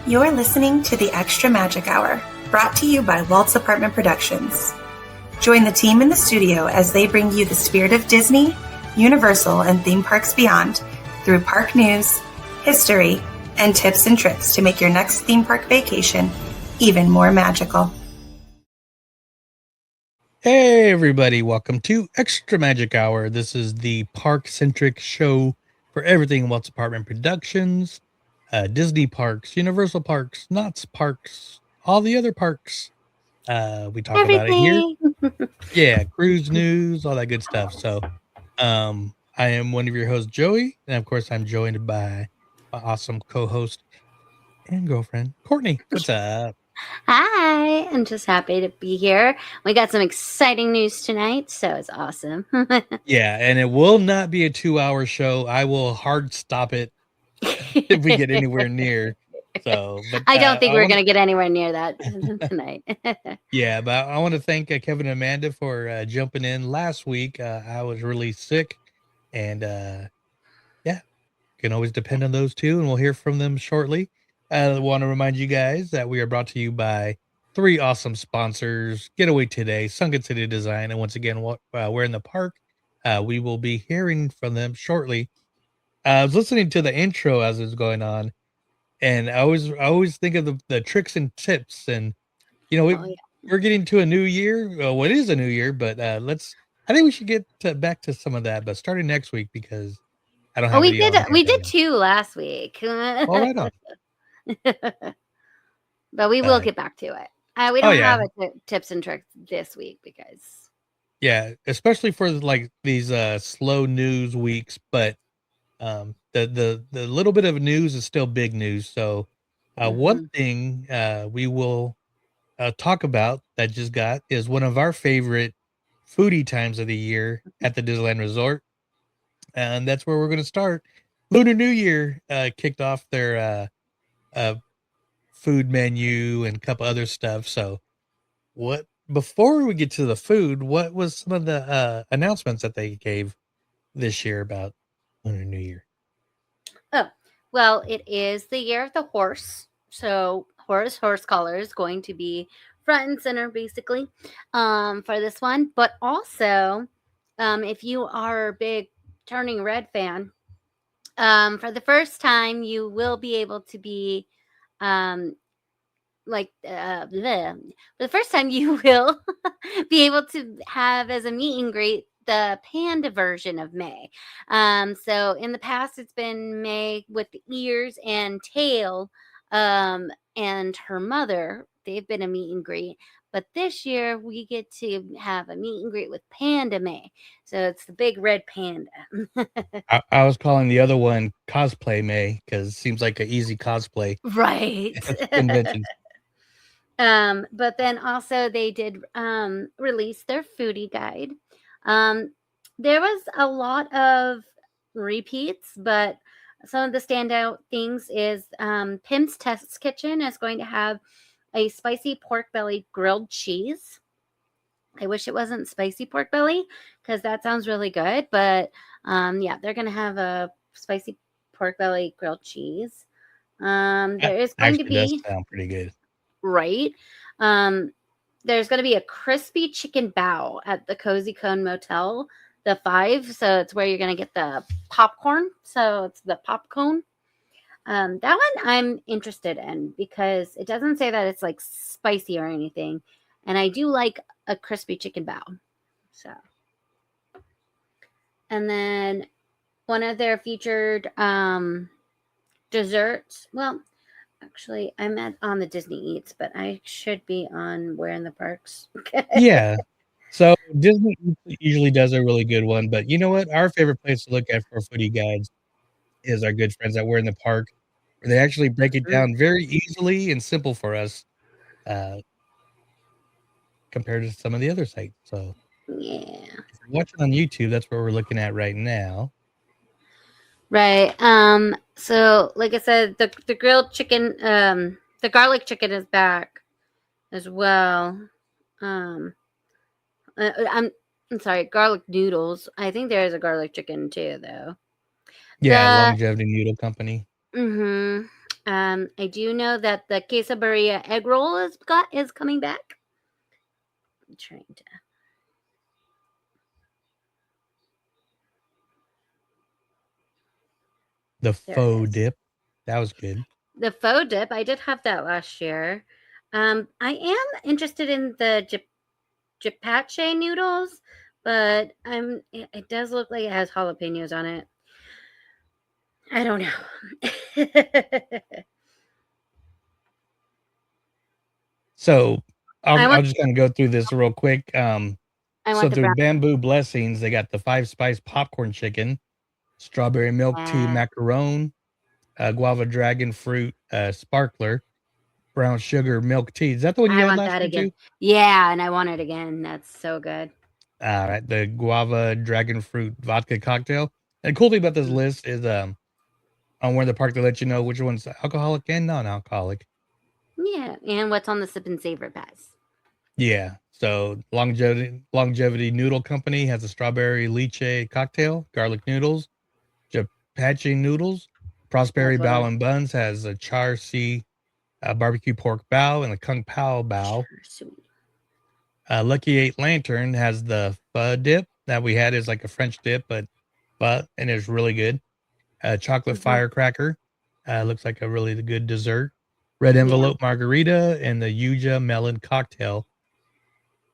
You're listening to the Extra Magic Hour, brought to you by Walt's Apartment Productions. Join the team in the studio as they bring you the spirit of Disney, Universal, and theme parks beyond through park news, history, and tips and tricks to make your next theme park vacation even more magical. Hey everybody, welcome to Extra Magic Hour. This is the park-centric show for everything Walt's Apartment Productions, Disney parks, Universal parks, Knott's parks, all the other parks. We talk about it here. Yeah, cruise news, all that good stuff. So I am one of your hosts, Joey, and of course I'm joined by my awesome co-host and girlfriend, Courtney. What's up? Hi, I'm just happy to be here. We got some exciting news tonight, so it's awesome. Yeah, and it will not be a 2-hour show. I will hard stop it if we get anywhere near. So, but I don't think we're going to get anywhere near that tonight. Yeah, but I want to thank Kevin and Amanda for jumping in last week. I was really sick, and yeah, can always depend on those two, and we'll hear from them shortly. I want to remind you guys that we are brought to you by 3 awesome sponsors: Getaway Today, Sunken City Design, and once again, we're in the park. We will be hearing from them shortly. I was listening to the intro as it was going on, and I always think of the tricks and tips, and we're getting to a new year. Well, it is a new year, but I think we should get back to some of that, but starting next week because I don't have we any did on we here did 2 last week. right on. But we will get back to it. We don't have a tips and tricks this week because especially for like these slow news weeks, but the little bit of news is still big news. So one thing we will talk about that just got is one of our favorite foodie times of the year at the Disneyland Resort, and that's where we're going to start. Lunar New Year kicked off their food menu and a couple other stuff. So what before we get to the food, what was some of the announcements that they gave this year about Lunar New Year? Oh, well, it is the year of the horse. So horse color is going to be front and center basically for this one. But also, if you are a big Turning Red fan, for the first time you will be able to be for the first time you will be able to have as a meet and greet the panda version of May. So in the past, it's been May with the ears and tail, and her mother. They've been a meet and greet. But this year, we get to have a meet and greet with Panda May. So it's the big red panda. I was calling the other one Cosplay May because it seems like an easy cosplay. Right. Convention. But then also they did release their foodie guide. There was a lot of repeats, but some of the standout things is Pim's Test Kitchen is going to have a spicy pork belly grilled cheese. I wish it wasn't spicy pork belly because that sounds really good. But they're going to have a spicy pork belly grilled cheese. There is going to be. Does sound pretty good. Right. There's going to be a crispy chicken bao at the Cozy Cone Motel, the 5. So it's where you're going to get the popcorn. So it's the popcorn. That one I'm interested in because it doesn't say that it's like spicy or anything. And I do like a crispy chicken bao. So. And then one of their featured desserts. Well, actually, I'm on the Disney Eats, but I should be on Where in the Parks. Yeah. So Disney usually does a really good one, but you know what? Our favorite place to look at for foodie guides is our good friends at Where in the Park, where they actually break it down very easily and simple for us compared to some of the other sites. So yeah. If you're watching on YouTube, that's what we're looking at right now. Right. So like I said, the grilled chicken, the garlic chicken is back as well. I'm sorry, garlic noodles. I think there is a garlic chicken too, though. Yeah, Longevity Noodle Company. I do know that the quesadilla egg roll is coming back. I'm trying to. The There it faux is. dip. That was good. The faux dip, I did have that last year. I am interested in the Japache noodles, but it does look like it has jalapenos on it. I don't know. So I I'll want just kind of go through this real quick. I So want the through brown. Bamboo Blessings, they got the 5-spice popcorn chicken, strawberry milk tea macaron, guava dragon fruit sparkler, brown sugar milk tea. Is that the one you I had want last that year again. too? Yeah, and I want it again. That's so good. All right, the guava dragon fruit vodka cocktail. And the cool thing about this list is on Where in the Park they let you know which one's alcoholic and non-alcoholic. Yeah, and what's on the sip and savor pass? Yeah. So longevity Noodle Company has a strawberry lychee cocktail, garlic noodles, Japache noodles. Prosperity That's what Bao and Buns has a char si barbecue pork bao and a kung pao bao. Sweet. Lucky 8 Lantern has the pho dip that we had is like a French dip, but and it's really good. Chocolate firecracker looks like a really good dessert. Red envelope margarita and the Yuja melon cocktail.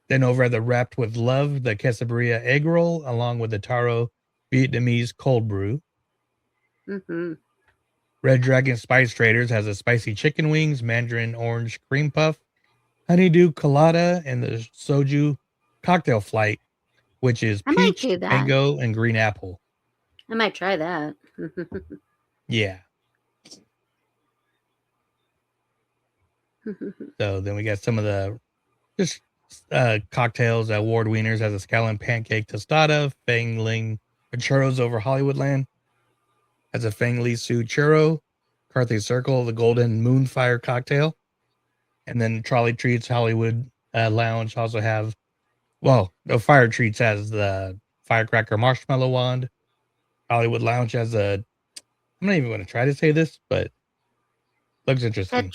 Then over at the Wrapped with Love, the quesadilla egg roll, along with the taro Vietnamese cold brew. Red Dragon Spice Traders has a spicy chicken wings, mandarin orange cream puff, honeydew colada, and the soju cocktail flight, which is I might peach, do that. mango, and green apple. I might try that. Yeah. So then we got some of the just cocktails. Award winners has a scallon pancake tostada, Fang Ling churros over Hollywoodland, has a Fang Li Su churro, Carthay Circle, the Golden Moonfire cocktail, and then Trolley Treats Hollywood Lounge also have, well, the Fire Treats has the firecracker marshmallow wand. Hollywood Lounge has a, I'm not even going to try to say this, but looks interesting.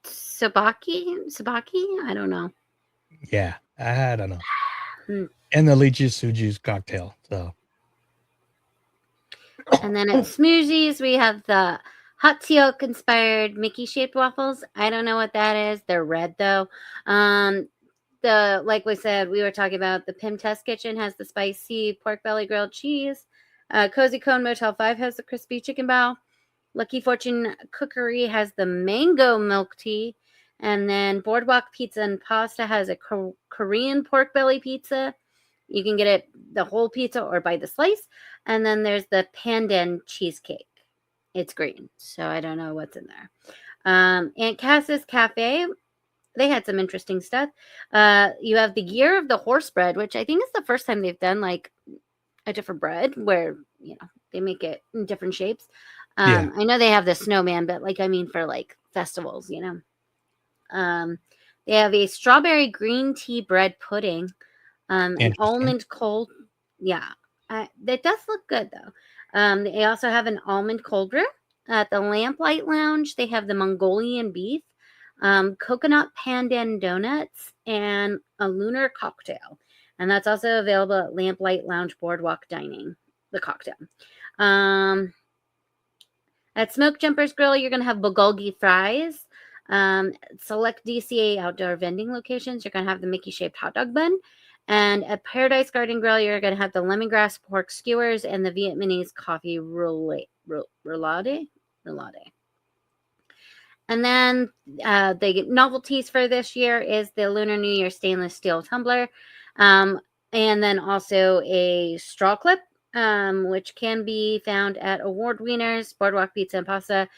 Sabaki? I don't know. Yeah, I don't know. And the lychee suju's cocktail. So, and then at Smoothies we have the hot tea oak inspired Mickey shaped waffles. I don't know what that is. They're red though. The like we said, we were talking about the Pim Test Kitchen has the spicy pork belly grilled cheese. Cozy Cone Motel 5 has the crispy chicken bao. Lucky Fortune Cookery has the mango milk tea. And then Boardwalk Pizza and Pasta has a Korean pork belly pizza. You can get it the whole pizza or by the slice. And then there's the pandan cheesecake. It's green, so I don't know what's in there. Aunt Cass's Cafe, they had some interesting stuff. You have the Year of the Horse bread, which I think is the first time they've done like a different bread where, you know, they make it in different shapes. I know they have the snowman, but like, I mean, for like festivals, you know. They have a strawberry green tea bread pudding, an almond cold. Yeah, that does look good though. They also have an almond cold brew at the Lamplight Lounge. They have the Mongolian beef, coconut pandan donuts, and a lunar cocktail. And that's also available at Lamplight Lounge Boardwalk Dining, the cocktail. At Smoke Jumpers Grill, you're going to have bulgogi fries. Select DCA outdoor vending locations, you're going to have the Mickey-shaped hot dog bun. And at Paradise Garden Grill, you're going to have the lemongrass pork skewers and the Vietnamese coffee roulade. And then the novelties for this year is the Lunar New Year stainless steel tumbler. And then also a straw clip, which can be found at Award Wieners, Boardwalk Pizza and Pasta,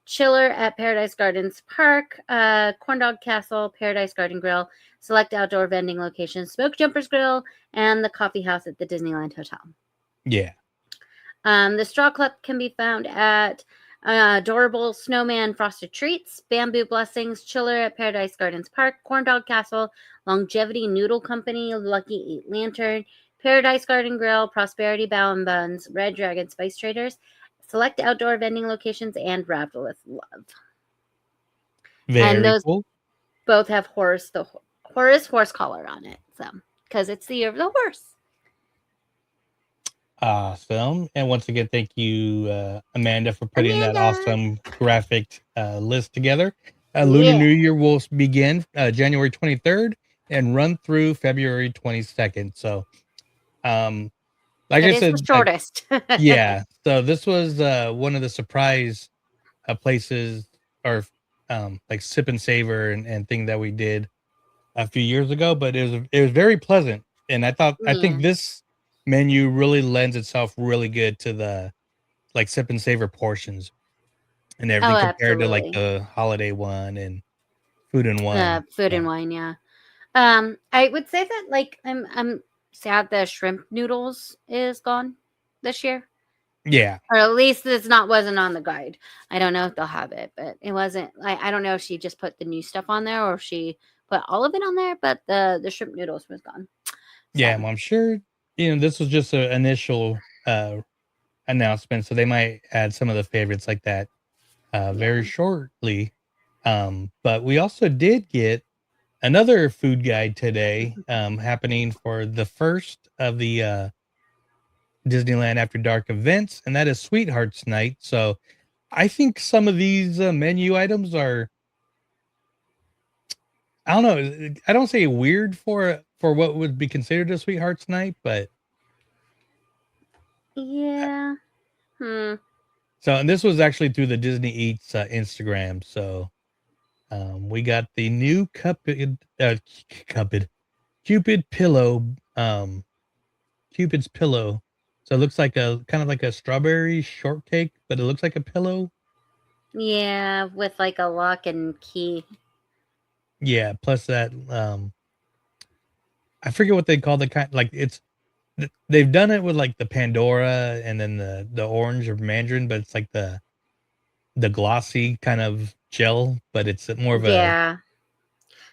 Chiller at Paradise Gardens Park, Corn Dog Castle, Paradise Garden Grill, select outdoor vending locations, Smoke Jumpers Grill, and the coffee house at the Disneyland Hotel. Yeah. The straw clip can be found at Adorable Snowman Frosted Treats, Bamboo Blessings, Chiller at Paradise Gardens Park, Corn Dog Castle, Longevity Noodle Company, Lucky 8 Lantern, Paradise Garden Grill, Prosperity Bao and Buns, Red Dragon Spice Traders, select outdoor vending locations, and wrapped with love. Very those cool. both have horse collar on it, so because it's the year of the horse. Awesome. And once again, thank you, Amanda, for putting that awesome graphic list together. Lunar New Year will begin January 23rd and run through February 22nd. So, like I said, the shortest. yeah. So this was one of the surprise places, or like sip and savor and thing that we did a few years ago, but it was very pleasant. And I think this menu really lends itself really good to the like sip and savor portions and everything compared to like the holiday one and food and wine. Food and wine, yeah. I would say that like I'm sad the shrimp noodles is gone this year. Yeah. Or at least wasn't on the guide. I don't know if they'll have it, but it wasn't. I don't know if she just put the new stuff on there or if she put all of it on there, but the shrimp noodles was gone. So. Yeah, well, I'm sure this was just an initial announcement, so they might add some of the favorites like that very shortly. But we also did get another food guide today happening for the first of the Disneyland After Dark events, and that is Sweethearts Night. So I think some of these menu items are, I don't know, I don't say weird for what would be considered a Sweethearts Night, but yeah. So, and this was actually through the Disney Eats Instagram. So we got the new Cupid pillow, Cupid's pillow. So it looks like a kind of like a strawberry shortcake, but it looks like a pillow. Yeah, with like a lock and key. Yeah, plus that I forget what they call the kind, like they've done it with like the Pandora and then the orange or mandarin, but it's like the glossy kind of gel, but it's more of a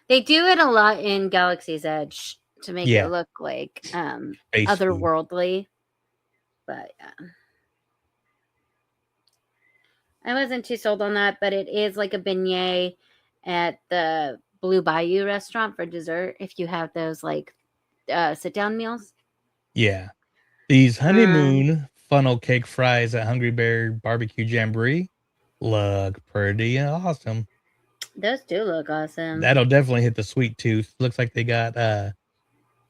they do it a lot in Galaxy's Edge to make it look like otherworldly. But I wasn't too sold on that, but it is like a beignet at the Blue Bayou restaurant for dessert if you have those like sit down meals. Yeah. These honeymoon funnel cake fries at Hungry Bear Barbecue Jamboree look pretty awesome. Those do look awesome. That'll definitely hit the sweet tooth. Looks like they got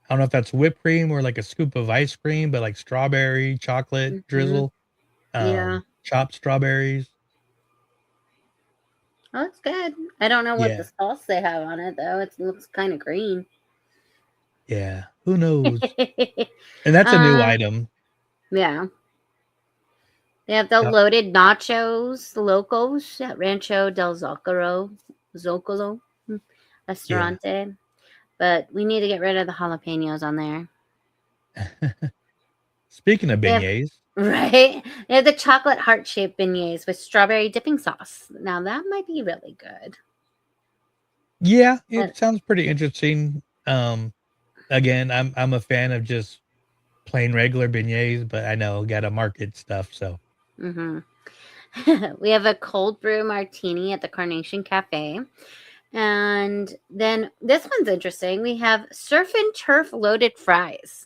I don't know if that's whipped cream or like a scoop of ice cream, but like strawberry chocolate drizzle. Chopped strawberries. Oh, it's good. I don't know what the sauce they have on it though. It looks kind of green. Yeah, who knows? And that's a new item. Yeah. They have the loaded nachos, locos at Rancho del Zocalo Restaurante. Yeah. But we need to get rid of the jalapenos on there. Speaking of beignets. Right? They have the chocolate heart-shaped beignets with strawberry dipping sauce. Now, that might be really good. Yeah, it sounds pretty interesting. Again, I'm a fan of just plain regular beignets, but I know got to market stuff, so. We have a cold brew martini at the Carnation Cafe. And then this one's interesting. We have surf and turf loaded fries.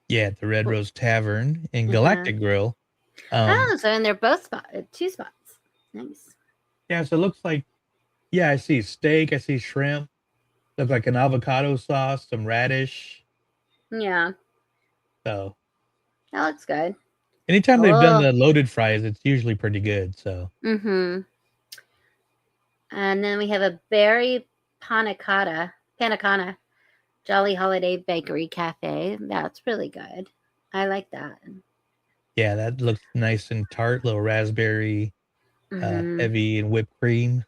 Yeah, at the Red Rose Tavern in Galactic Grill. So and they're both two spots. Nice. Yeah, so it looks like, I see steak, I see shrimp. Looks like an avocado sauce, some radish. Yeah. So. That looks good. Anytime they've done the loaded fries, it's usually pretty good. So. And then we have a berry panna cotta, Jolly Holiday Bakery Cafe. That's really good. I like that. Yeah, that looks nice and tart. Little raspberry, heavy and whipped cream.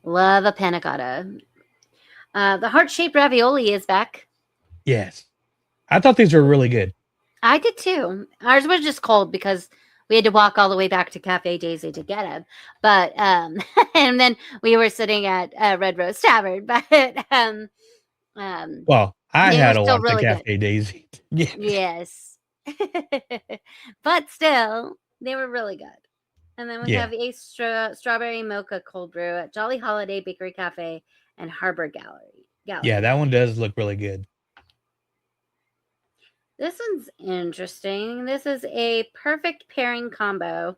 Love a panna cotta. The heart-shaped ravioli is back. Yes. I thought these were really good. I did too. Ours was just cold because we had to walk all the way back to Cafe Daisy to get them. But, and then we were sitting at Red Rose Tavern. But, well, I had to walk to Cafe Daisy. Yes. But still, they were really good. And then we Yeah. have a strawberry mocha cold brew at Jolly Holiday Bakery Cafe and Harbor Gallery. Yeah, that one does look really good. This one's interesting. This is a perfect pairing combo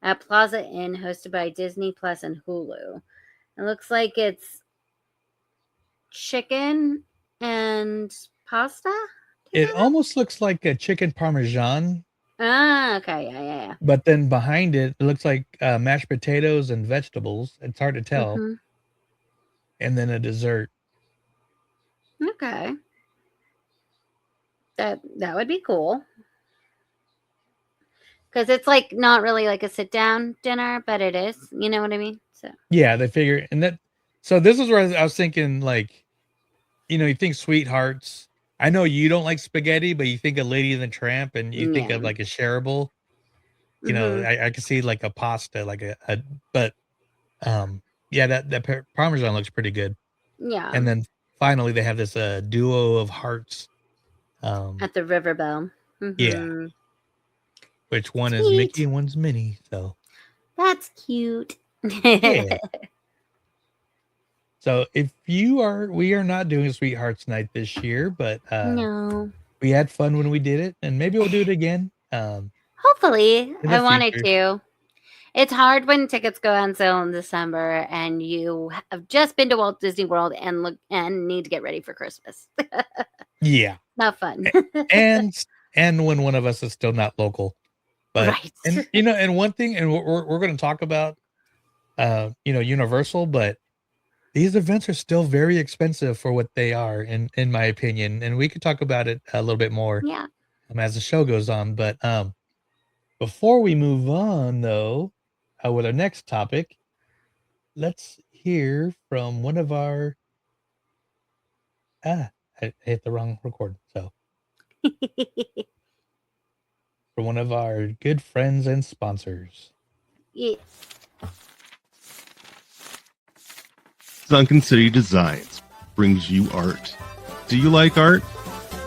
at Plaza Inn hosted by Disney Plus and Hulu. It looks like it's chicken and pasta. It almost looks like a chicken parmesan. Ah, okay. Yeah. But then behind it, it looks like mashed potatoes and vegetables. It's hard to tell. Mm-hmm. And then a dessert. Okay. That would be cool. Because it's like not really like a sit down dinner, but it is. You know what I mean? So yeah, they figure so this is where I was thinking, like, you think sweethearts. I know you don't like spaghetti, but you think of Lady and the Tramp and you think of like a shareable. I can see like a pasta, like but that Parmesan looks pretty good. Yeah. And then finally they have this duo of hearts. At the Riverbell. Mm-hmm. Yeah. Which one is Mickey and one's Minnie. So that's cute. Yeah. So we are not doing Sweethearts Night this year, but no, we had fun when we did it, and maybe we'll do it again. Hopefully, I wanted to. It's hard when tickets go on sale in December and you have just been to Walt Disney World and need to get ready for Christmas. Yeah. Not fun. and when one of us is still not local. But right. and one thing, and we're going to talk about Universal, but these events are still very expensive for what they are, in my opinion. And we could talk about it a little bit more as the show goes on. But before we move on, though, with our next topic, let's hear from one of our... I hit the wrong record. So for one of our good friends and sponsors. Yes. Sunken City Designs brings you art. Do you like art?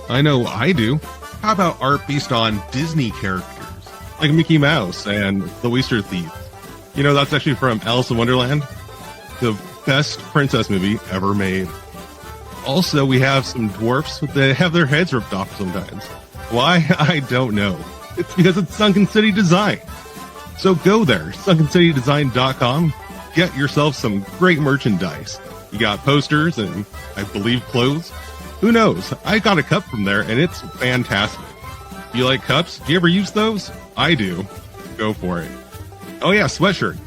I know I do. How about art based on Disney characters, like Mickey Mouse and the Oyster Thief? That's actually from Alice in Wonderland, the best princess movie ever made. Also, we have some dwarfs that have their heads ripped off sometimes. Why? I don't know. It's because it's Sunken City Design. So go there, sunkencitydesign.com. Get yourself some great merchandise. You got posters and, I believe, clothes. Who knows? I got a cup from there, and it's fantastic. Do you like cups? Do you ever use those? I do. Go for it. Oh yeah, sweatshirts.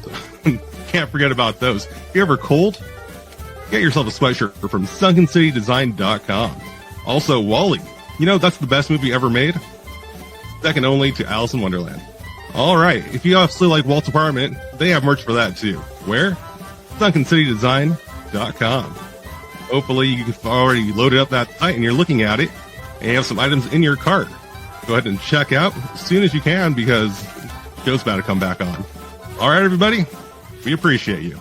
Can't forget about those. If you're ever cold, get yourself a sweatshirt from sunkencitydesign.com. Also, Wall-E. That's the best movie ever made. Second only to Alice in Wonderland. All right, if you also like Walt's apartment, they have merch for that too. Where? sunkencitydesign.com. Hopefully you've already loaded up that site and you're looking at it and you have some items in your cart. Go ahead and check out as soon as you can because the show's about to come back on. All right, everybody, we appreciate you.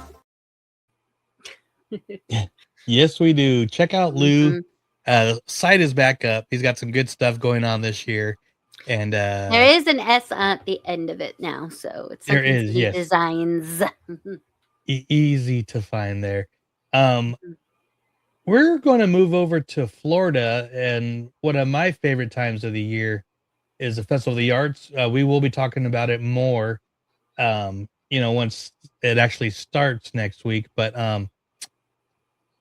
Yes, we do. Check out Lou. Site is back up. He's got some good stuff going on this year. And there is an S at the end of it now, so it's there is, yes. Designs. Easy to find there. We're going to move over to Florida, and one of my favorite times of the year is the Festival of the Arts. We will be talking about it more, once it actually starts next week. But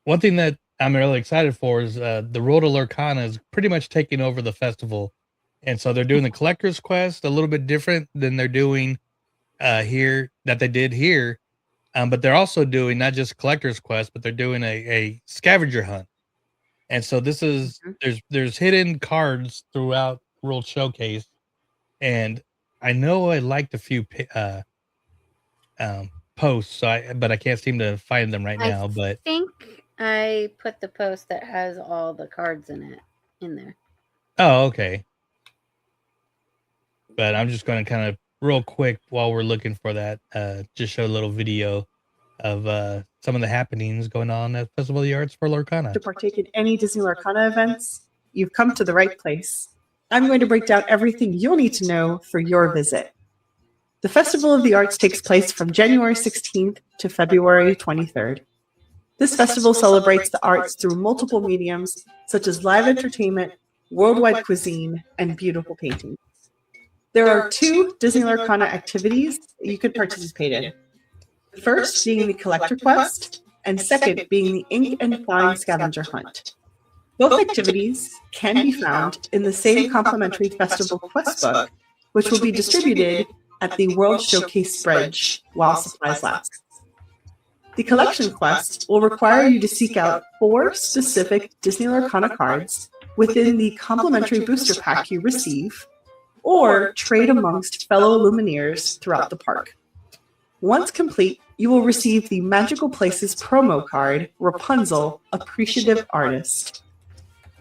one thing that I'm really excited for is the Road to Lurkana is pretty much taking over the festival. And so they're doing the Collector's Quest a little bit different than they're doing here, that they did here. But they're also doing not just Collector's Quest, but they're doing a scavenger hunt. And so this is, there's hidden cards throughout World Showcase. And I know I liked a few posts, but I can't seem to find them right now. But I think I put the post that has all the cards in there. Oh, okay. But I'm just going to kind of real quick while we're looking for that, just show a little video of some of the happenings going on at Festival of the Arts for Lurkana. To partake in any Disney Lurkana events, you've come to the right place. I'm going to break down everything you'll need to know for your visit. The Festival of the Arts takes place from January 16th to February 23rd. This festival celebrates the arts through multiple mediums, such as live entertainment, worldwide cuisine, and beautiful paintings. There are 2 Disney Lorcana activities that you could participate in. The first being the Collector Quest, and second being the Ink and Find Scavenger Hunt. Both activities can be found in the same complimentary festival quest book, which will be distributed at the World Showcase Bridge while supplies last. The collection quest will require you to seek out 4 specific Disney Lorcana cards within the complimentary booster pack you receive, or trade amongst fellow Lumineers throughout the park. Once complete, you will receive the Magical Places promo card, Rapunzel, Appreciative Artist.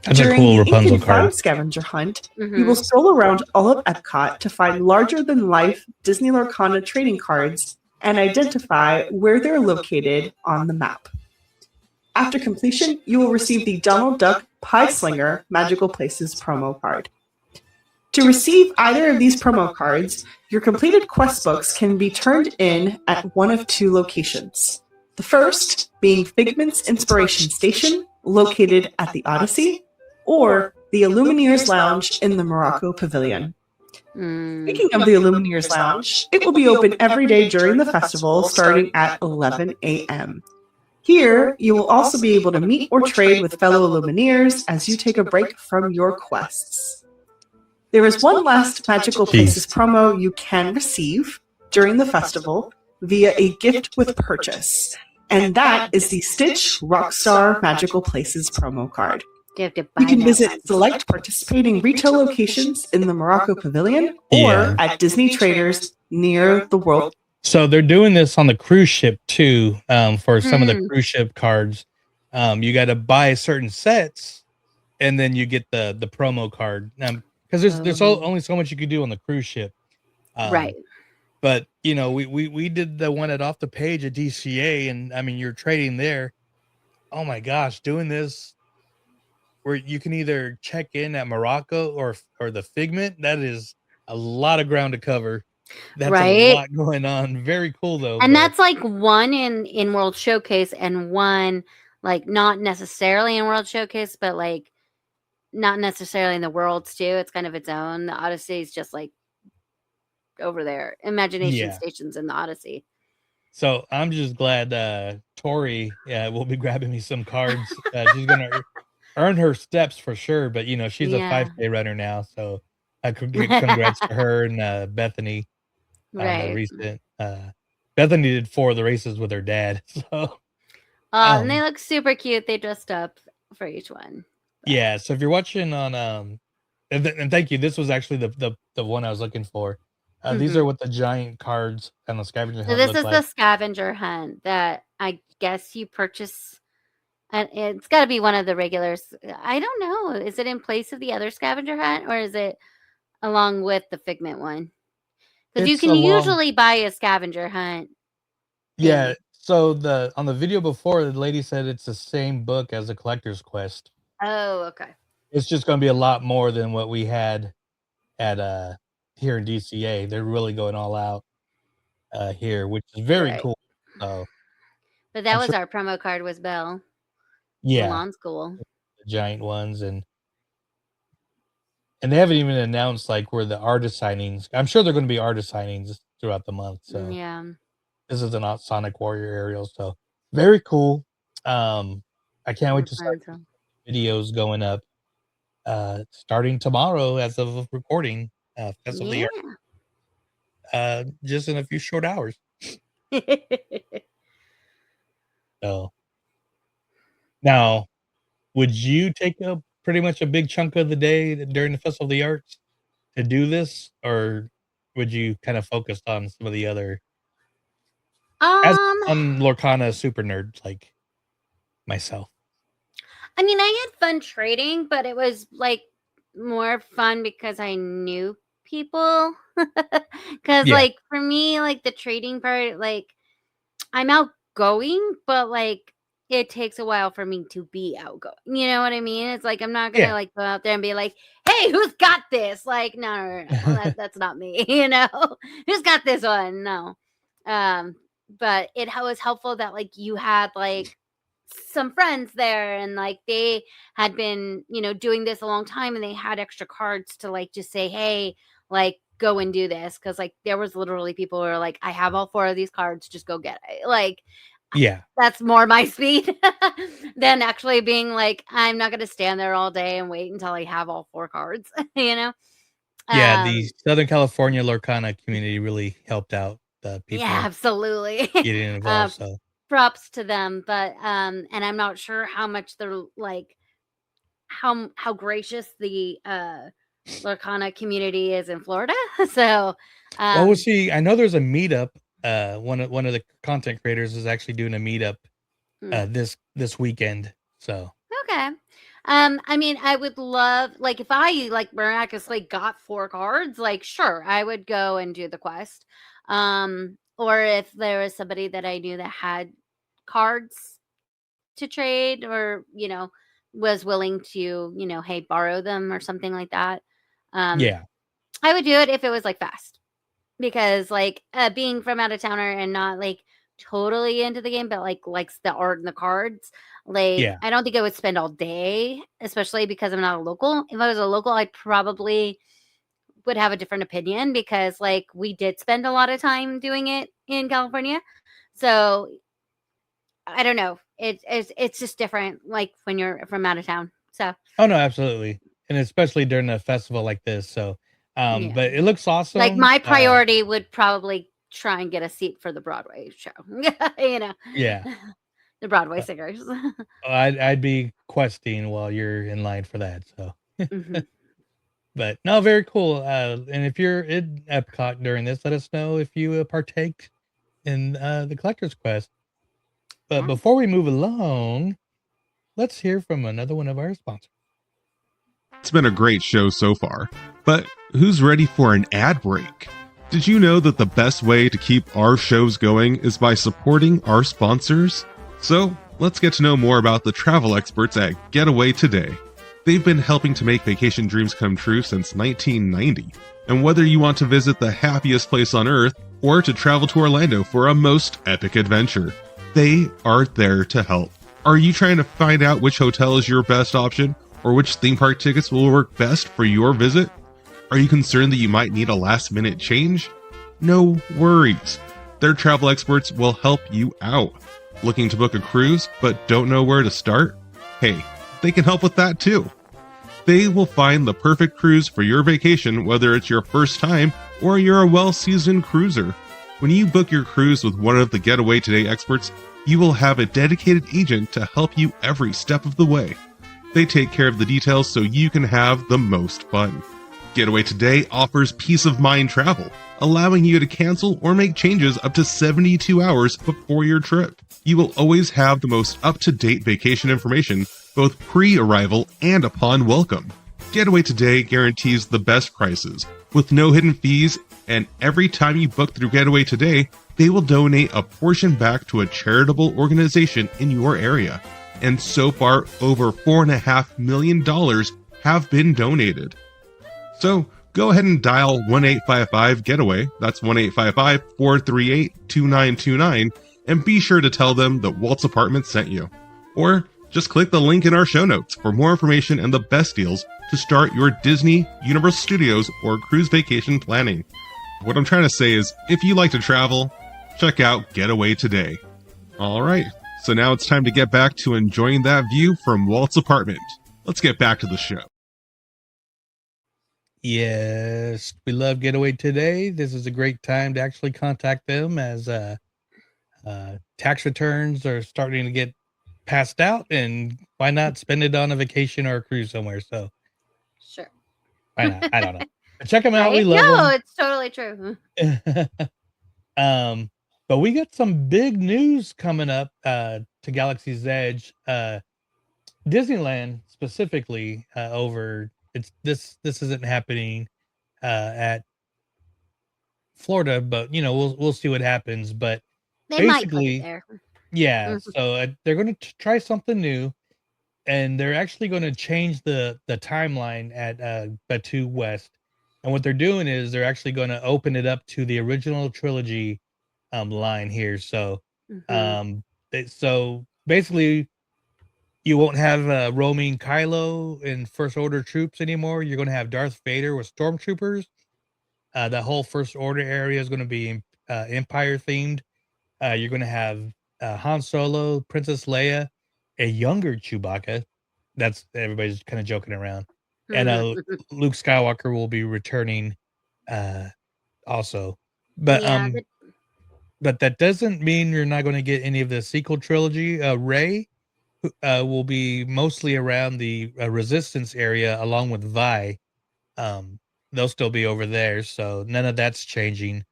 That's a During cool the Rapunzel Ink and Find card. Scavenger Hunt, you will stroll around all of Epcot to find larger-than-life Disney Lorcana trading cards and identify where they're located on the map. After completion, you will receive the Donald Duck Pie Slinger Magical Places promo card. To receive either of these promo cards, your completed quest books can be turned in at one of 2 locations. The first being Figment's Inspiration Station, located at the Odyssey, or the Illumineers Lounge in the Morocco Pavilion. Speaking of the Illumineers Lounge, it will be open every day during the festival starting at 11 a.m. Here, you will also be able to meet or trade with fellow Illumineers as you take a break from your quests. There is one last Magical Places promo you can receive during the festival via a gift with purchase, and that is the Stitch Rockstar Magical Places promo card. You have to buy You can that visit one. select participating retail locations in the Morocco Pavilion or Yeah. at Disney Traders near the World. So they're doing this on the cruise ship too. For some of the cruise ship cards, you got to buy certain sets, and then you get the promo card. Because there's only so much you can do on the cruise ship, Right. But you know, we did the one at Off the Page at DCA, and I mean, you're trading there. Oh my gosh, doing this where you can either check in at Morocco or the Figment. That is a lot of ground to cover. That's a lot going on. Very cool though. And that's like one in World Showcase and one like not necessarily in World Showcase, but like not necessarily in the Worlds too. It's kind of its own. The Odyssey is just like over there. Imagination Station's in the Odyssey. So I'm just glad Tori will be grabbing me some cards. She's gonna earn her steps for sure, but you know, she's a 5K runner now, so congrats to her and Bethany on the recent. Bethany did 4 of the races with her dad. So and they look super cute. They dressed up for each one. Yeah, so if you're watching on and thank you, this was actually the one I was looking for. These are what the giant cards and the scavenger hunt So this look is like. the scavenger hunt that I guess you purchase, and it's got to be one of the regulars. I don't know. Is it in place of the other scavenger hunt, or is it along with the Figment one? Because you can usually buy a scavenger hunt. Yeah. So on the video before, the lady said it's the same book as the Collector's Quest. Oh, okay. It's just going to be a lot more than what we had at here in DCA. They're really going all out here, which is very cool. So, but that was our promo card was Belle. Yeah, Milan's cool. The giant ones, and they haven't even announced like where the artist signings. I'm sure they're going to be artist signings throughout the month. So yeah, this is an Sonic Warrior aerial. So very cool. I can't wait to start videos going up starting tomorrow as of recording. Festival of the Arts, just in a few short hours. So now, would you take pretty much a big chunk of the day during the Festival of the Arts to do this, or would you kind of focus on some of the other? As I'm Lorcana super nerd like myself. I mean, I had fun trading, but it was like more fun because I knew people. Because like for me, like the trading part, like I'm outgoing, but like it takes a while for me to be outgoing. You know what I mean? It's like I'm not gonna like go out there and be like, "Hey, who's got this?" Like, no, that's not me. Who's got this one? No. But it was helpful that like you had like some friends there, and like they had been doing this a long time, and they had extra cards to like just say, hey, like go and do this, because like there was literally people who were like, I have all 4 of these cards, just go get it. Like that's more my speed than actually being like, I'm not going to stand there all day and wait until I have all 4 cards. The Southern California Lorcana community really helped out the people. Yeah, absolutely. Getting involved. So props to them, but and I'm not sure how much they're like how gracious the Lorcana community is in Florida. So well, we'll see. I know there's a meetup. One of the content creators is actually doing a meetup this weekend. So okay. I mean, I would love, like, if I like miraculously got 4 cards, like, sure, I would go and do the quest. Or if there was somebody that I knew that had cards to trade, or was willing to hey, borrow them or something like that. I would do it if it was like fast, because like being from out of towner and not like totally into the game, but like likes the art and the cards, like I don't think I would spend all day, especially because I'm not a local. If I was a local, I probably would have a different opinion, because like we did spend a lot of time doing it in California. So I don't know. It's just different, like when you're from out of town. So oh no, absolutely, and especially during a festival like this. So but it looks awesome. Like my priority would probably try and get a seat for the Broadway show. The Broadway singers. I'd be questing while you're in line for that. So but no, very cool. And if you're in Epcot during this, let us know if you partake in the collector's quest. But before we move along, let's hear from another one of our sponsors. It's been a great show so far, but who's ready for an ad break? Did you know that the best way to keep our shows going is by supporting our sponsors? So let's get to know more about the travel experts at Getaway Today. They've been helping to make vacation dreams come true since 1990. And whether you want to visit the happiest place on earth or to travel to Orlando for a most epic adventure, they are there to help. Are you trying to find out which hotel is your best option, or which theme park tickets will work best for your visit? Are you concerned that you might need a last-minute change? No worries. Their travel experts will help you out. Looking to book a cruise but don't know where to start? Hey, they can help with that too. They will find the perfect cruise for your vacation, whether it's your first time or you're a well-seasoned cruiser. When you book your cruise with one of the Getaway Today experts, you will have a dedicated agent to help you every step of the way. They take care of the details so you can have the most fun. Getaway Today offers peace of mind travel, allowing you to cancel or make changes up to 72 hours before your trip. You will always have the most up-to-date vacation information, both pre-arrival and upon welcome. Getaway Today guarantees the best prices, with no hidden fees, and every time you book through Getaway Today, they will donate a portion back to a charitable organization in your area. And so far, over $4.5 million have been donated. So go ahead and dial 1-855-GETAWAY, that's 1-855-438-2929, and be sure to tell them that Walt's Apartment sent you. Or just click the link in our show notes for more information and the best deals to start your Disney, Universal Studios, or cruise vacation planning. What I'm trying to say is, if you like to travel, check out Getaway Today. All right, so now it's time to get back to enjoying that view from Walt's apartment. Let's get back to the show. Yes, we love Getaway Today. This is a great time to actually contact them, as tax returns are starting to get passed out, and why not spend it on a vacation or a cruise somewhere? So sure, why not? I don't know. Check them out. We love them. It's totally true. But we got some big news coming up to Galaxy's Edge, Disneyland specifically. This isn't happening at Florida, but we'll see what happens. But they might put it there. Yeah, Mhm. so they're going to try something new, and they're actually going to change the timeline at Batu West. And what they're doing is they're actually going to open it up to the original trilogy line here. So, Mhm. um, so basically, you won't have roaming Kylo and First Order troops anymore. You're going to have Darth Vader with stormtroopers. The whole First Order area is going to be Empire themed. You're going to have Han Solo, Princess Leia, a younger Chewbacca. That's everybody's kind of joking around, and Luke Skywalker will be returning uh, also. But Yeah. but that doesn't mean you're not going to get any of the sequel trilogy. Rey will be mostly around the Resistance area, along with Vi. Um, they'll still be over there, so none of that's changing,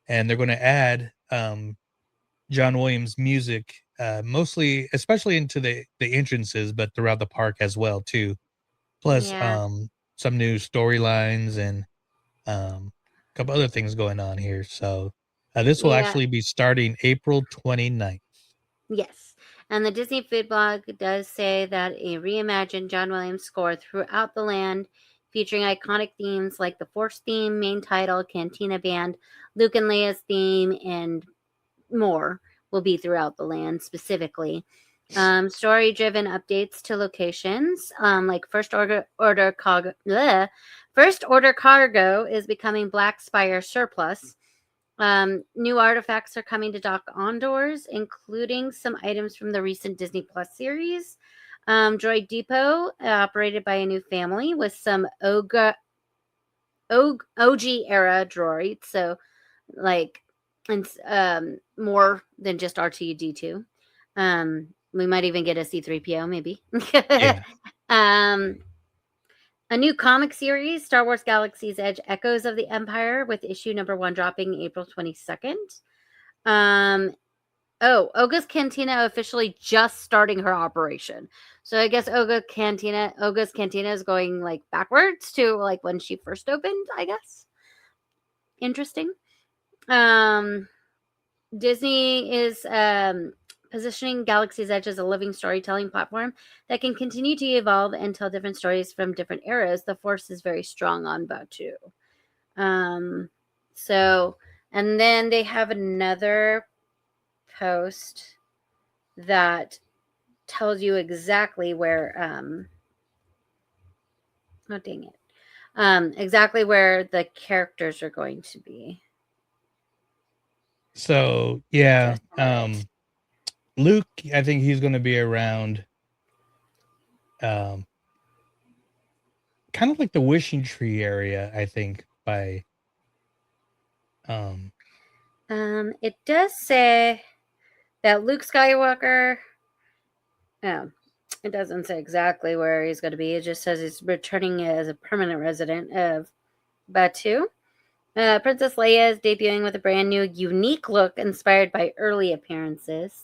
and they're going to add John Williams music, mostly, especially into the entrances, but throughout the park as well too. Plus, Yeah. some new storylines and a couple other things going on here. So, this will Yeah. actually be starting April 29th. Yes. And the Disney Food Blog does say that a reimagined John Williams score throughout the land, featuring iconic themes like the Force theme, main title, Cantina Band, Luke and Leia's theme, and more, will be throughout the land specifically. Story-driven updates to locations, like First Order Cargo is becoming Black Spire Surplus. New artifacts are coming to Dock Ondors, including some items from the recent Disney Plus series. Droid Depot, operated by a new family with some OG era droids, so like, and more than just R2D2. We might even get a C3PO, maybe. Yeah. A new comic series, Star Wars Galaxy's Edge Echoes of the Empire, with issue number 1 dropping April 22nd. Oga's Cantina officially just starting her operation. So I guess Oga's Cantina is going like backwards to like when she first opened, I guess. Interesting. Disney is positioning Galaxy's Edge as a living storytelling platform that can continue to evolve and tell different stories from different eras. The Force is very strong on Battu. So, and then they have another post that tells you exactly where, oh, dang it. Exactly where the characters are going to be. So yeah, Just had it. Luke, I think he's going to be around, um, kind of like the Wishing Tree area. I think by It does say that Luke Skywalker. Oh, it doesn't say exactly where he's going to be. It just says he's returning as a permanent resident of Battu. Princess Leia is debuting with a brand new, unique look inspired by early appearances.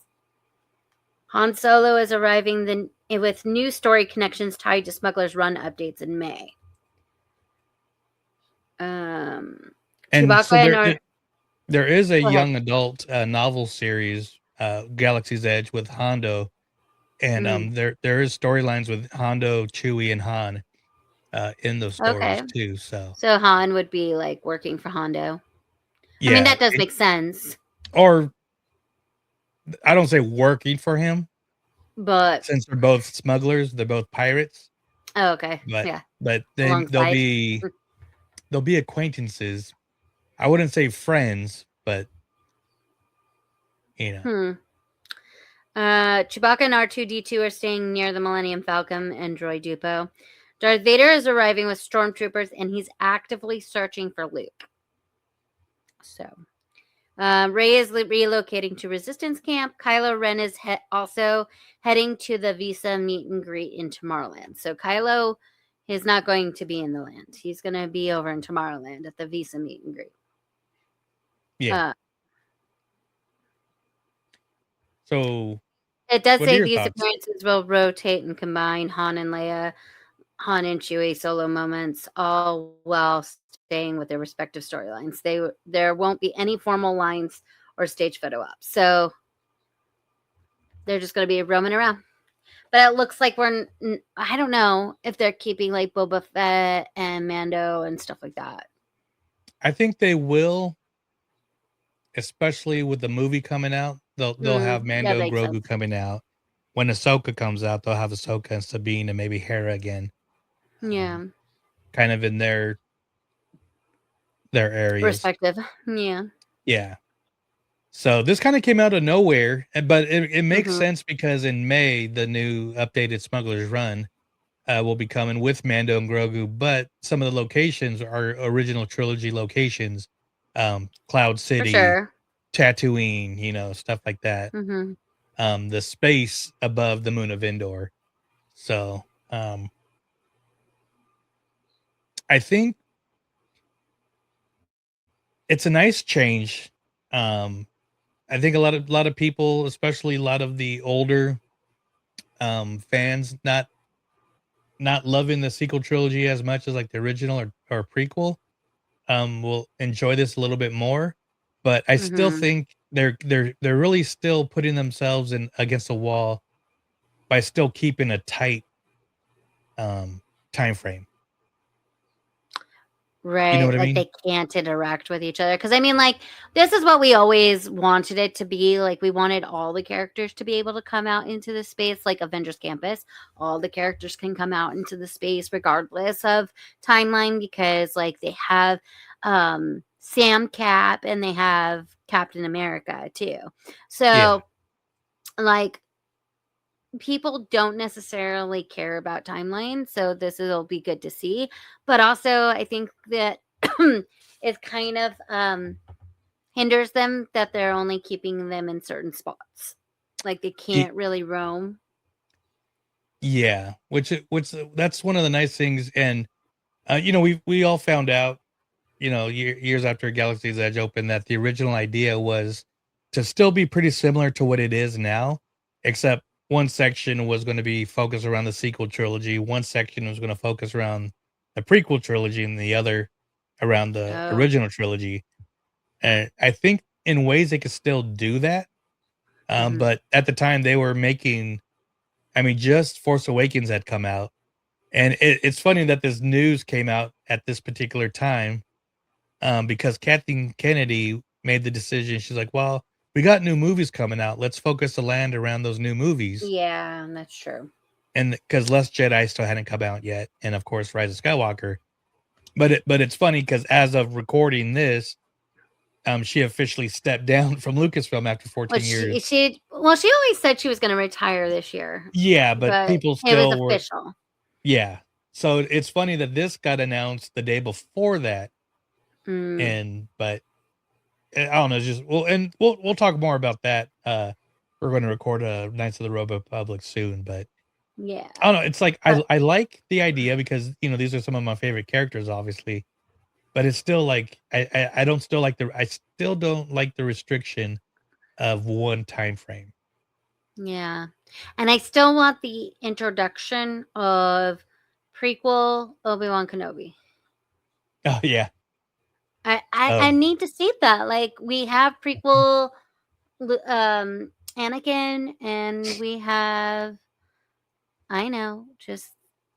Han Solo is arriving with new story connections tied to Smuggler's Run updates in May. and Chewbacca so there is a Go ahead. young adult novel series, Galaxy's Edge, with Hondo, and there is storylines with Hondo, Chewie, and Han in those stories Okay. too. So So Han would be like working for Hondo. I mean, yeah, that does make sense. or I don't say working for him, But since they're both smugglers, they're both pirates. okay, But yeah, but then alongside. they'll be acquaintances. I wouldn't say friends, but you know. Chewbacca and R2D2 are staying near the Millennium Falcon and Droid Depot. Darth Vader is arriving with stormtroopers, and he's actively searching for Luke. So, Rey is relocating to Resistance Camp. Kylo Ren is also heading to the Visa meet and greet in Tomorrowland. So Kylo is not going to be in the land. He's going to be over in Tomorrowland at the Visa meet and greet. Yeah. So it does what are say your these thoughts? appearances will rotate and combine Han and Leia, Han and Chewie solo moments, all while staying with their respective storylines. There won't be any formal lines or stage photo ops. So they're just going to be roaming around. But it looks like I don't know if they're keeping like Boba Fett and Mando and stuff like that. I think they will, especially with the movie coming out. They'll have Mando, Grogu coming out. When Ahsoka comes out, they'll have Ahsoka and Sabine and maybe Hera again. Yeah. Kind of in their areas. Perspective. Yeah. Yeah. So this kind of came out of nowhere, but it makes sense because in May, the new updated Smuggler's Run will be coming with Mando and Grogu, but some of the locations are original trilogy locations. Cloud City, Tatooine, stuff like that. The space above the moon of Endor. So I think it's a nice change. I think a lot of people, especially a lot of the older fans, not loving the sequel trilogy as much as like the original or prequel, will enjoy this a little bit more. But I still think they're really still putting themselves in against a wall by still keeping a tight time frame. Right. You know what I mean? They can't interact with each other. Because I mean, like, this is what we always wanted it to be. Like, we wanted all the characters to be able to come out into the space, like Avengers Campus. All the characters can come out into the space regardless of timeline, because like they have Sam Cap and they have Captain America too. So like, people don't necessarily care about timelines, so this will be good to see. But also, I think that it kind of hinders them that they're only keeping them in certain spots, like they can't really roam. Yeah, which that's one of the nice things, and we all found out, years after Galaxy's Edge opened, that the original idea was to still be pretty similar to what it is now, except one section was going to be focused around the sequel trilogy, one section was going to focus around the prequel trilogy, and the other around the original trilogy. And I think in ways they could still do that. But at the time they were making, just Force Awakens had come out. And it's funny that this news came out at this particular time, because Kathleen Kennedy made the decision. She's like, well, we got new movies coming out. Let's focus the land around those new movies. Yeah, that's true. And because Last Jedi still hadn't come out yet. And of course, Rise of Skywalker. But it's funny because as of recording this, she officially stepped down from Lucasfilm after 14 years. She always said she was going to retire this year. Yeah, but people still it was official. Yeah. So it's funny that this got announced the day before that. But I don't know. It's just we'll talk more about that. We're going to record a Knights of the Republic soon, but yeah, I don't know. It's like I like the idea because these are some of my favorite characters, obviously, but it's still like I still don't like the restriction of one time frame. Yeah, and I still want the introduction of prequel Obi-Wan Kenobi. Oh yeah. I need to see that. Like, we have prequel Anakin, and we have, I know, just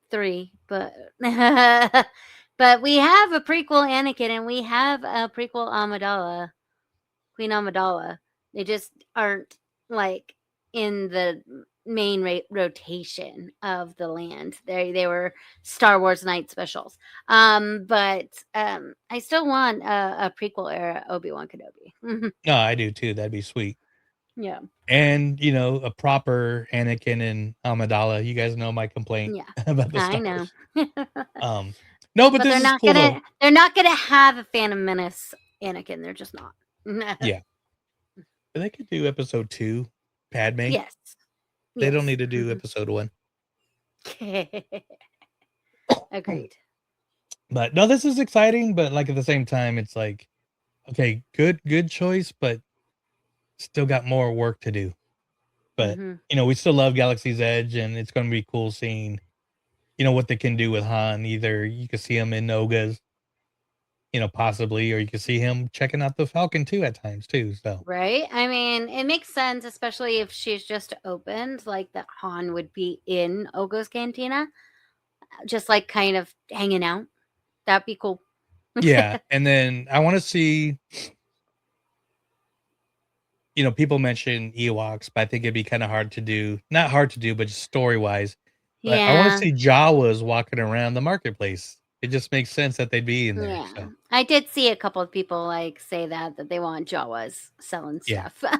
3, but but we have a prequel Anakin, and we have a prequel Amidala, Queen Amidala. They just aren't like in the main rotation of the land. They were Star Wars night specials. But I still want a prequel era Obi-Wan Kenobi. No, I do too. That'd be sweet. Yeah. And a proper Anakin and Amidala. You guys know my complaint about the Star Wars. Know. No, but this is cool, though. They're not gonna have a Phantom Menace Anakin. They're just not. Yeah. They could do episode 2, Padme. Yes. They don't need to do episode 1. Agreed. But no, this is exciting, but like at the same time, it's like, okay, good choice, but still got more work to do. But we still love Galaxy's Edge, and it's going to be cool seeing, what they can do with Han. Either you can see him in Noga's, possibly, or you can see him checking out the Falcon too at times too. So Right? I mean, it makes sense, especially if she's just opened, like that Han would be in Ogo's Cantina, just like kind of hanging out. That'd be cool. yeah, and then I want to see. People mention Ewoks, but I think it'd be kind of hard to do. Not hard to do, but just story wise. But I want to Yeah. see Jawas walking around the marketplace. It just makes sense that they'd be in there. Yeah. So I did see a couple of people like say that they want Jawas selling yeah. stuff.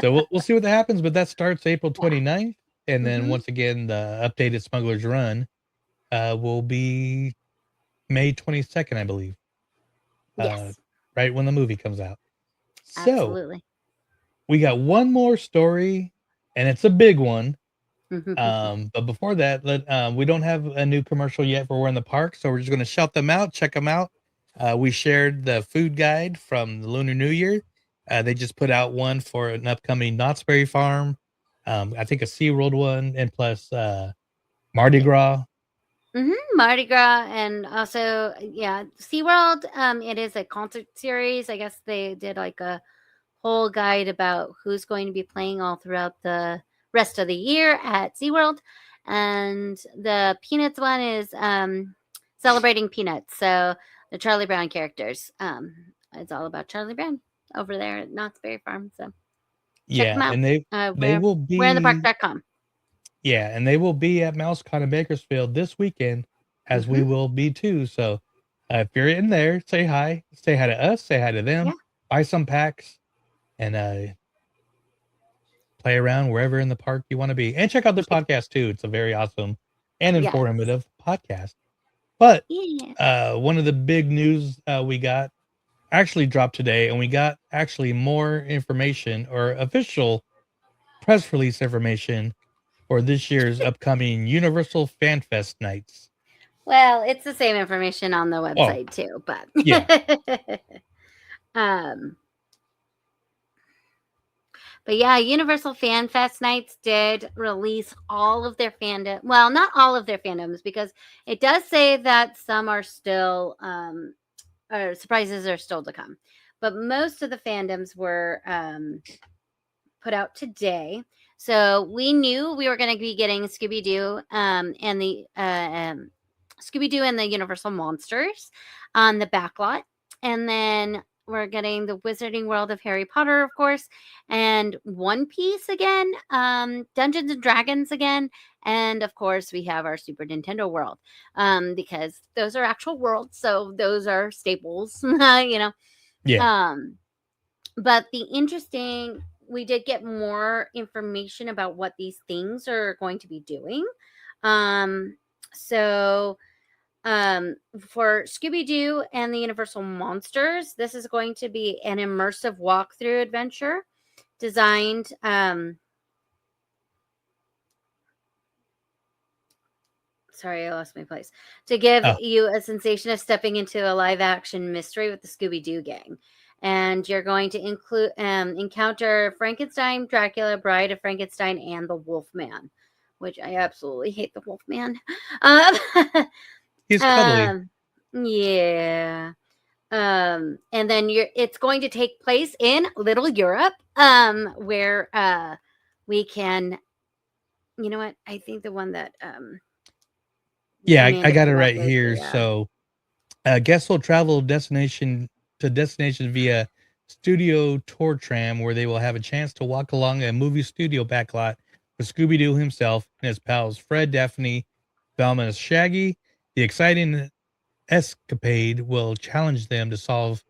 So we'll see what happens, but that starts April Yeah. 29th. And then Mhm. once again, the updated Smuggler's Run will be May 22nd, I believe. Yes. Right when the movie comes out. So Absolutely. we got one more story, and it's a big one. Mhm. But before that, we don't have a new commercial yet for We're in the Park, so we're just going to shout them out, check them out. We shared the food guide from the Lunar New Year. They just put out one for an upcoming Knott's Berry Farm. I think a SeaWorld one, and plus Mardi Gras. Mardi Gras, and also SeaWorld. It is a concert series. I guess they did like a whole guide about who's going to be playing all throughout the rest of the year at SeaWorld. And the Peanuts one is celebrating Peanuts. So the Charlie Brown characters. It's all about Charlie Brown over there at Knott's Berry Farm. So check them Yeah, out. and they will be We'reinthepark.com. Yeah, and they will be at MouseCon in Bakersfield this weekend, as we will be too. So if you're in there, say hi to us, say hi to them, Yeah. buy some packs, and play around wherever in the park you want to be. And check out their podcast too. It's a very awesome and Yes. informative podcast. But Yeah. one of the big news we got actually dropped today, and we got actually more information or official press release information for this year's upcoming Universal Fan Fest nights. Well, it's the same information on the website too, but yeah. But yeah, Universal Fan Fest nights did release all of their fandom. Well, not all of their fandoms, because it does say that some are still or surprises are still to come. But most of the fandoms were put out today. So we knew we were going to be getting Scooby-Doo and the Scooby-Doo and the Universal Monsters on the backlot. And then we're getting the Wizarding World of Harry Potter, of course, and One Piece again, Dungeons and Dragons again, and of course we have our Super Nintendo World, because those are actual worlds, so those are staples, Yeah. But we did get more information about what these things are going to be doing. For Scooby-Doo and the Universal Monsters, this is going to be an immersive walkthrough adventure designed sorry, I lost my place. To give you a sensation of stepping into a live-action mystery with the Scooby-Doo gang. And you're going to encounter Frankenstein, Dracula, Bride of Frankenstein, and the Wolfman, which I absolutely hate the Wolfman. He's cuddly. Yeah. And then it's going to take place in Little Europe, where we can, you know what? I think the one that I got it right here. So guests will travel destination via studio tour tram, where they will have a chance to walk along a movie studio backlot with Scooby-Doo himself and his pals Fred, Daphne, Velma, and Shaggy. The exciting escapade will challenge them to solve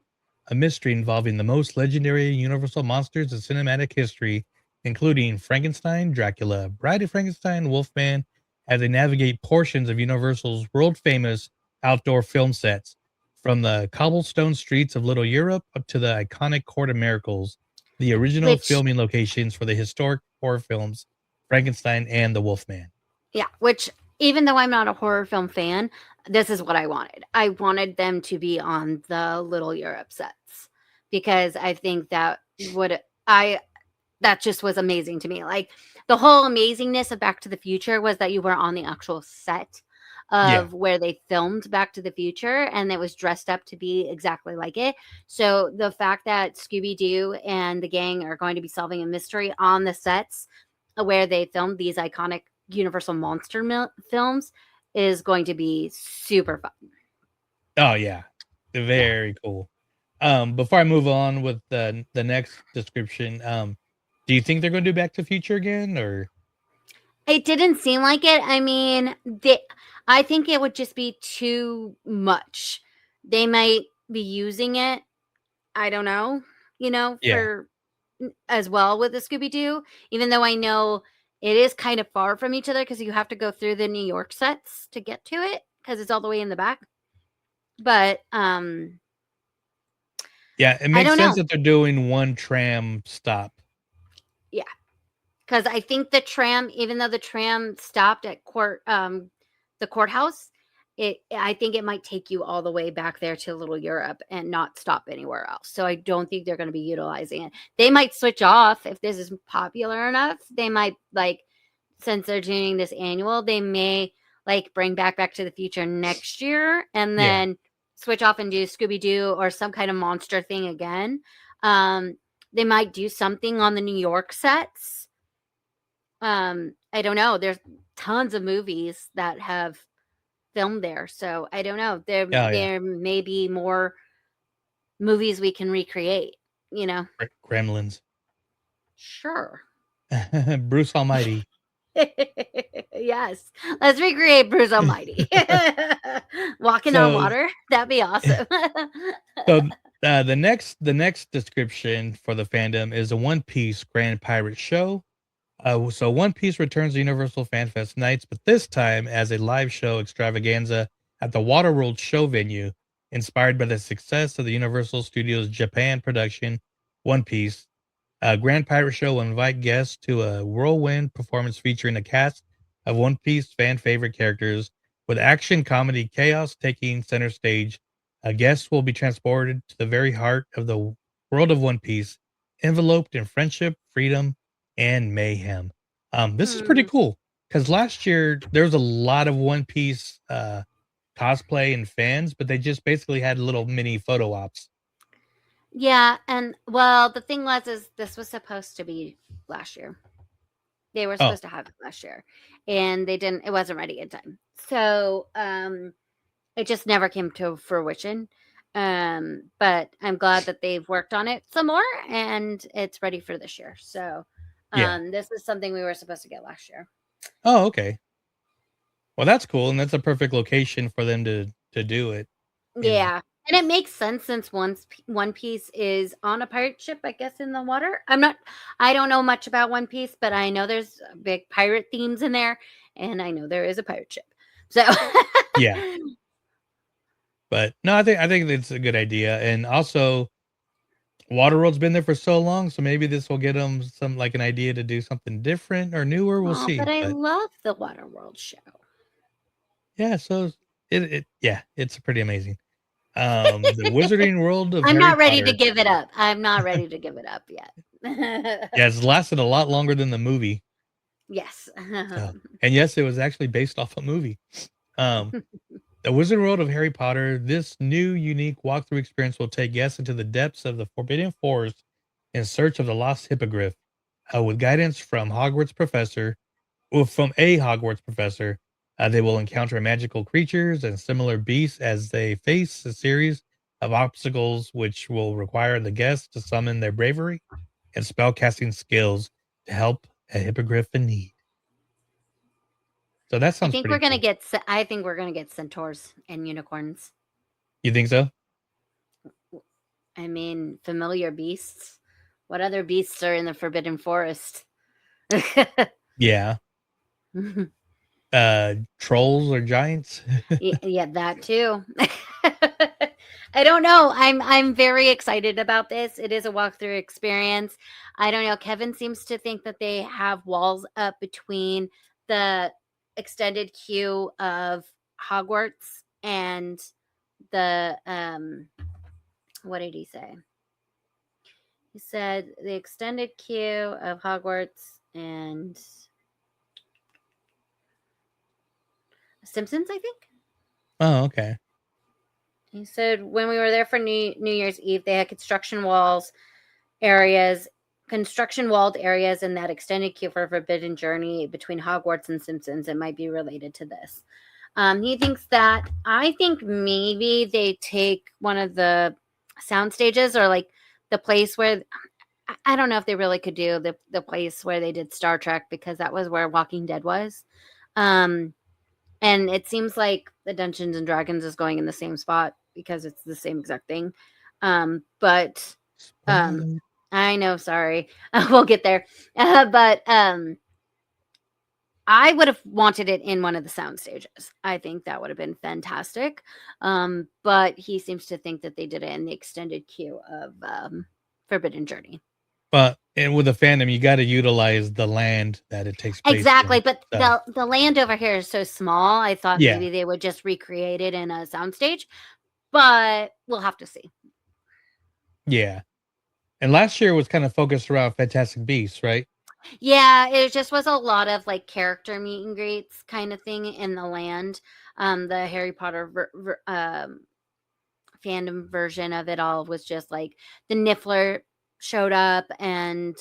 a mystery involving the most legendary Universal monsters in cinematic history, including Frankenstein, Dracula, Bride of Frankenstein, Wolfman, as they navigate portions of Universal's world-famous outdoor film sets, from the cobblestone streets of Little Europe up to the iconic Court of Miracles, the original filming locations for the historic horror films Frankenstein and the Wolfman. Yeah, which, even though I'm not a horror film fan, this is what I wanted. I wanted them to be on the Little Europe sets, because I think that just was amazing to me. Like, the whole amazingness of Back to the Future was that you were on the actual set of where they filmed Back to the Future, and it was dressed up to be exactly like it. So the fact that Scooby-Doo and the gang are going to be solving a mystery on the sets where they filmed these iconic Universal Monster films is going to be super fun. Oh yeah, very cool. Before I move on with the next description, do you think they're going to do Back to the Future again, or? It didn't seem like it. I mean, I think it would just be too much. They might be using it. I don't know, for as well with the Scooby-Doo, even though I know it is kind of far from each other because you have to go through the New York sets to get to it because it's all the way in the back. But yeah, it makes sense that they're doing one tram stop. Yeah, because I think the tram, even though the tram stopped at the courthouse, I think it might take you all the way back there to Little Europe and not stop anywhere else. So I don't think they're going to be utilizing it. They might switch off if this is popular enough. They might, like, since they're doing this annual, they may like bring Back to the Future next year and then switch off and do Scooby-Doo or some kind of monster thing again. They might do something on the New York sets. I don't know. There's tons of movies that have filmed there, so I don't know. There may be more movies we can recreate. Gremlins. Sure. Bruce Almighty. Yes, let's recreate Bruce Almighty walking on water. That'd be awesome. So the next description for the fandom is a One Piece Grand Pirate Show. So One Piece returns to Universal Fan Fest nights, but this time as a live show extravaganza at the Waterworld show venue, inspired by the success of the Universal Studios Japan production One Piece. Grand Pirate Show will invite guests to a whirlwind performance featuring a cast of One Piece fan favorite characters, with action, comedy, chaos taking center stage. Guests will be transported to the very heart of the world of One Piece, enveloped in friendship, freedom, and mayhem. This is pretty cool because last year there was a lot of One Piece cosplay and fans, but they just basically had little mini photo ops. Yeah, and well, the thing is this was supposed to be last year. They were supposed to have it last year, and they didn't. It wasn't ready in time, so it just never came to fruition. But I'm glad that they've worked on it some more, and it's ready for this year. So, this is something we were supposed to get last year. Oh, okay. Well, that's cool, and that's a perfect location for them to do it. Yeah. And it makes sense since One Piece is on a pirate ship, I guess, in the water. I don't know much about One Piece, but I know there's big pirate themes in there, and I know there is a pirate ship. So yeah. But no, I think it's a good idea, and also Waterworld's been there for so long, so maybe this will get them an idea to do something different or newer. We'll see. But I love the Waterworld show. Yeah, so it's pretty amazing. The Wizarding World of I'm Harry not ready Potter. to give it up. I'm not ready to give it up yet. Yeah, it's lasted a lot longer than the movie. Yes. And yes, it was actually based off a movie. The Wizarding World of Harry Potter, this new unique walkthrough experience will take guests into the depths of the Forbidden Forest in search of the lost hippogriff. With guidance from a Hogwarts professor, they will encounter magical creatures and similar beasts as they face a series of obstacles which will require the guests to summon their bravery and spellcasting skills to help a hippogriff in need. So that sounds I think we're gonna get centaurs and unicorns. You think so? I mean, familiar beasts. What other beasts are in the Forbidden Forest? Yeah. Trolls or giants? Yeah, that too. I don't know. I'm very excited about this. It is a walkthrough experience. I don't know. Kevin seems to think that they have walls up between the extended queue of Hogwarts and the what did he say? He said the extended queue of Hogwarts and Simpsons, I think. Oh, okay. He said when we were there for New Year's Eve, they had construction walled areas in that extended queue for Forbidden Journey between Hogwarts and Simpsons. It might be related to this. He thinks that, I think maybe they take one of the sound stages or like the place where, I don't know if they really could do the place where they did Star Trek, because that was where Walking Dead was. And it seems like the Dungeons and Dragons is going in the same spot because it's the same exact thing. But I know, sorry. We'll get there. But I would have wanted it in one of the sound stages. I think that would have been fantastic. But he seems to think that they did it in the extended queue of Forbidden Journey. But and with the fandom, you got to utilize the land that it takes place Exactly, in, but so. the land over here is so small. I thought Yeah. maybe they would just recreate it in a soundstage, but we'll have to see. Yeah. And last year was kind of focused around Fantastic Beasts, right? Yeah, it just was a lot of like character meet and greets kind of thing in the land. The Harry Potter fandom version of it all was just like the Niffler showed up and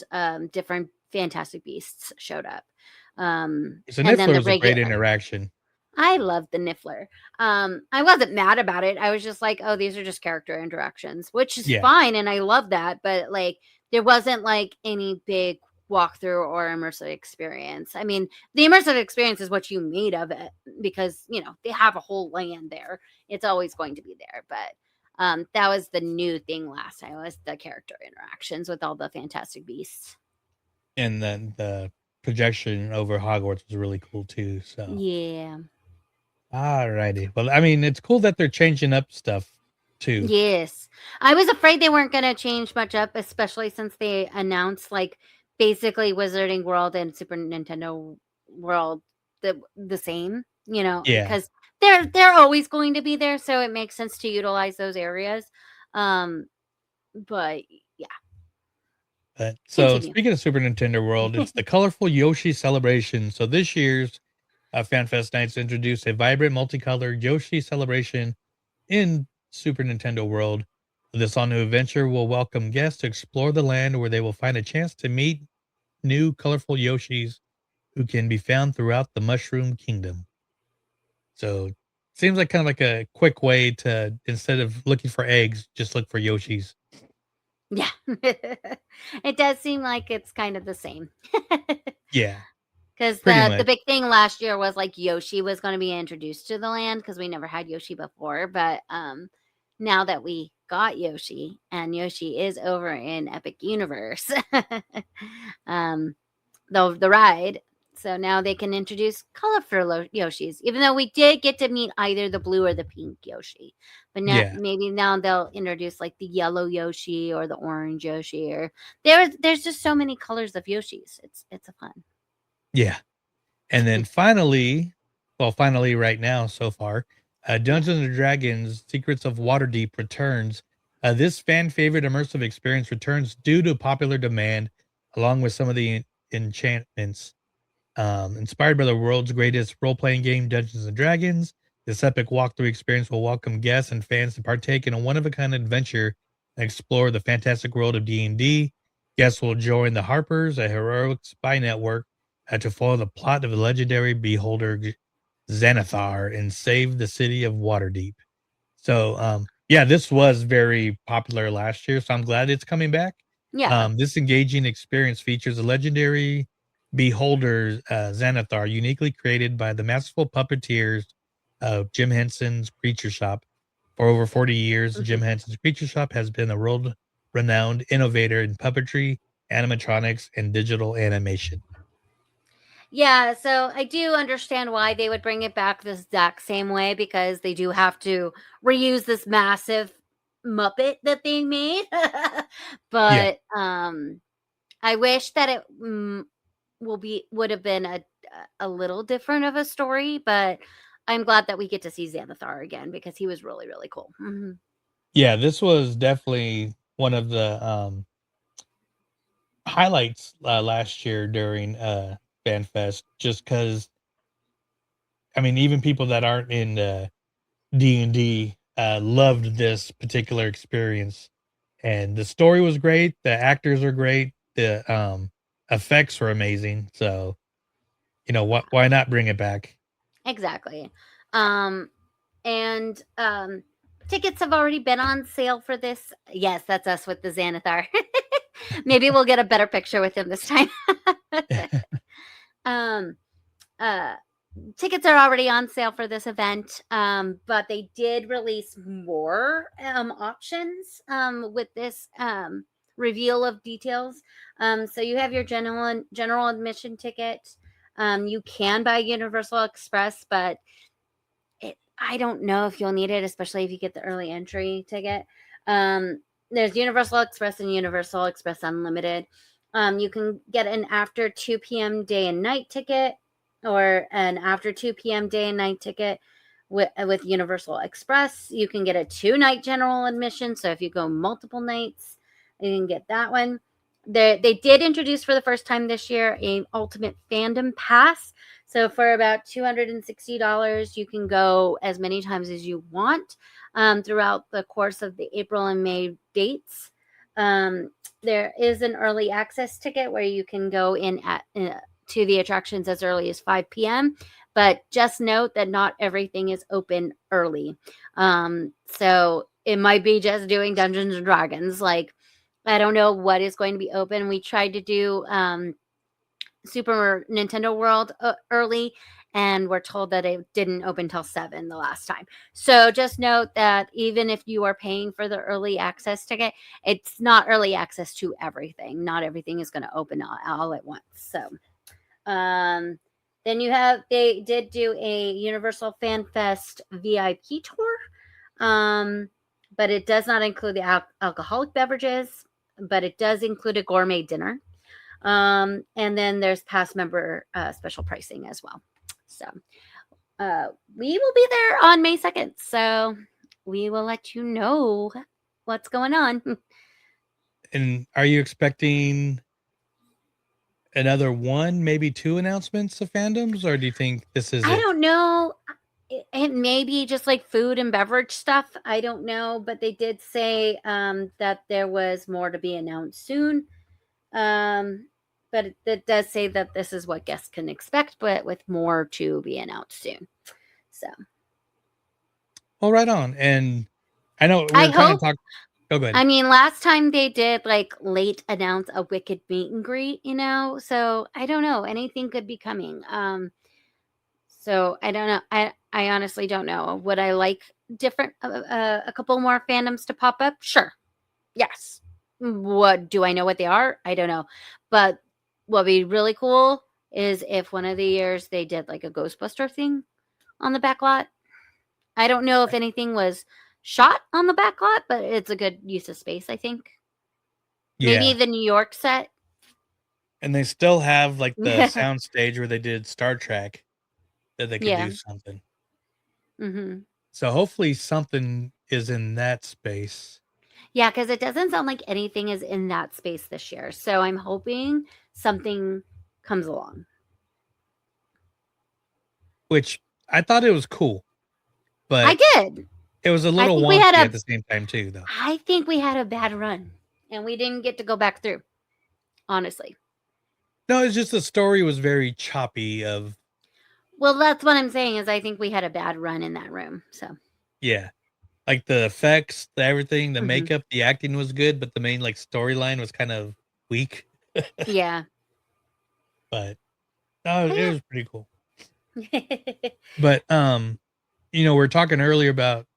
different Fantastic Beasts showed up. So And Niffler then the was a great regular. interaction. I loved the Niffler. I wasn't mad about it. I was just like, oh, these are just character interactions, which is Yeah. fine, and I love that. But like, there wasn't like any big walkthrough or immersive experience. I mean, the immersive experience is what you made of it, because you know they have a whole land there. It's always going to be there. But that was the new thing last time, was the character interactions with all the Fantastic Beasts. And then the projection over Hogwarts was really cool too. So Yeah. alrighty. Well, I mean, it's cool that they're changing up stuff too. Yes. I was afraid they weren't going to change much up, especially since they announced like basically Wizarding World and Super Nintendo World the same, you know, Yeah. because they're always going to be there, so it makes sense to utilize those areas. But yeah. So Continue. speaking of Super Nintendo World, it's the colorful Yoshi celebration. So this year's FanFest Nights introduced a vibrant, multicolored Yoshi celebration in Super Nintendo World. This all-new adventure will welcome guests to explore the land, where they will find a chance to meet new colorful Yoshis who can be found throughout the Mushroom Kingdom. So seems like kind of like a quick way to, instead of looking for eggs, just look for Yoshis. Yeah. It does seem like it's kind of the same. Yeah. Because Pretty the much. big thing last year was like Yoshi was going to be introduced to the land, because we never had Yoshi before. But now that we got Yoshi, and Yoshi is over in Epic Universe, the ride, so now they can introduce colorful Yoshis, even though we did get to meet either the blue or the pink Yoshi. But now Yeah. maybe now they'll introduce like the yellow Yoshi or the orange Yoshi, or there's just so many colors of Yoshis. It's a fun. Yeah. And then finally right now so far, Dungeons and Dragons Secrets of Waterdeep returns. This fan favorite immersive experience returns due to popular demand, along with some of the enchantments. Inspired by the world's greatest role-playing game, Dungeons and Dragons, this epic walkthrough experience will welcome guests and fans to partake in a one-of-a-kind adventure and explore the fantastic world of D&D. Guests will join the Harpers, a heroic spy network, to follow the plot of the legendary beholder Xanathar and save the city of Waterdeep. So, yeah, this was very popular last year, so I'm glad it's coming back. Yeah. This engaging experience features a legendary beholder, Xanathar, uniquely created by the masterful puppeteers of Jim Henson's Creature Shop. For over 40 years, Jim Henson's Creature Shop has been a world-renowned innovator in puppetry, animatronics, and digital animation. Yeah, so I do understand why they would bring it back the exact same way, because they do have to reuse this massive Muppet that they made. But I wish that it would have been a little different of a story, but I'm glad that we get to see Xanathar again, because he was really, really cool. Yeah, this was definitely one of the highlights last year during FanFest, just because I mean, even people that aren't in D&D loved this particular experience. And the story was great. The actors are great. The effects were amazing. So, why not bring it back? Exactly. And tickets have already been on sale for this. Yes, that's us with the Xanathar. Maybe we'll get a better picture with him this time. Tickets are already on sale for this event, but they did release more options with this reveal of details. So you have your general admission ticket. You can buy Universal Express, but I don't know if you'll need it, especially if you get the early entry ticket. There's Universal Express and Universal Express Unlimited. You can get an after 2 p.m. day and night ticket, or an after 2 p.m. day and night ticket with Universal Express. You can get a 2-night general admission. So if you go multiple nights, you can get that one. They did introduce for the first time this year an Ultimate Fandom Pass. So for about $260, you can go as many times as you want throughout the course of the April and May dates. There is an early access ticket where you can go in to the attractions as early as 5 p.m. But just note that not everything is open early. So it might be just doing Dungeons and Dragons. Like, I don't know what is going to be open. We tried to do Super Nintendo World early, and we're told that it didn't open till 7 the last time. So just note that even if you are paying for the early access ticket, it's not early access to everything. Not everything is going to open all at once. So then they did do a Universal Fan Fest VIP tour, but it does not include the alcoholic beverages, but it does include a gourmet dinner. And then there's past member special pricing as well. So we will be there on May 2nd. So we will let you know what's going on. And are you expecting another one, maybe 2 announcements of fandoms, or do you think this is I don't know. It may be just like food and beverage stuff. I don't know, but they did say that there was more to be announced soon. But it does say that this is what guests can expect, but with more to be announced soon. So, well, right on. And I know we're kind of talking. Oh, go ahead. I mean, last time they did like late announce a Wicked meet and greet, so I don't know. Anything could be coming. So I don't know. I honestly don't know. Would I like a couple more fandoms to pop up? Sure. Yes. What do I know what they are? I don't know. But what would be really cool is if one of the years they did like a Ghostbuster thing on the back lot. I don't know if anything was shot on the back lot, but it's a good use of space, I think. Yeah. Maybe the New York set. And they still have like the sound stage where they did Star Trek that they could do something. Mm-hmm. So hopefully something is in that space. Yeah, because it doesn't sound like anything is in that space this year. So I'm hoping something comes along. Which I thought it was cool. But I did. It was a little wonky at the same time too, though. I think we had a bad run. And we didn't get to go back through. Honestly. No, it's just the story was very choppy of. Well, that's what I'm saying is I think we had a bad run in that room. So. Yeah. Like the effects, everything, the makeup, the acting was good, but the main like storyline was kind of weak. Yeah. But it was pretty cool. But we're talking earlier about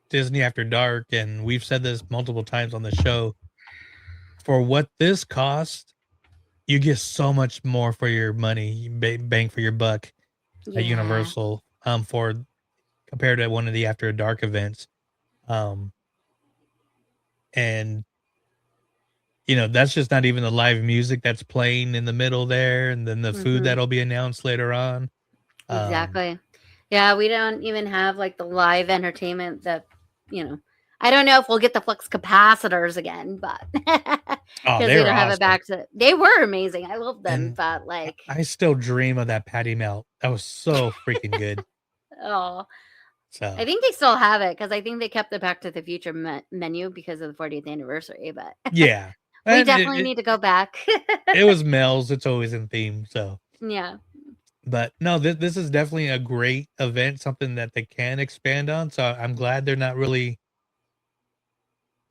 Disney After Dark, and we've said this multiple times on the show. For what this cost, you get so much more for your money, bang for your buck at Universal for compared to one of the After Dark events. And that's just not even the live music that's playing in the middle there, and then the food that'll be announced later on. Exactly. Yeah, we don't even have like the live entertainment that, I don't know if we'll get the flux capacitors again, but because we don't have it back to. They were amazing. I love them, but like I still dream of that patty melt. That was so freaking good. Oh, So I think they still have it because I think they kept the Back to the Future menu because of the 40th anniversary. But yeah, we and definitely need to go back. it was Mel's. It's always in theme. So, Yeah. but no, this is definitely a great event. Something that they can expand on. So I'm glad they're not really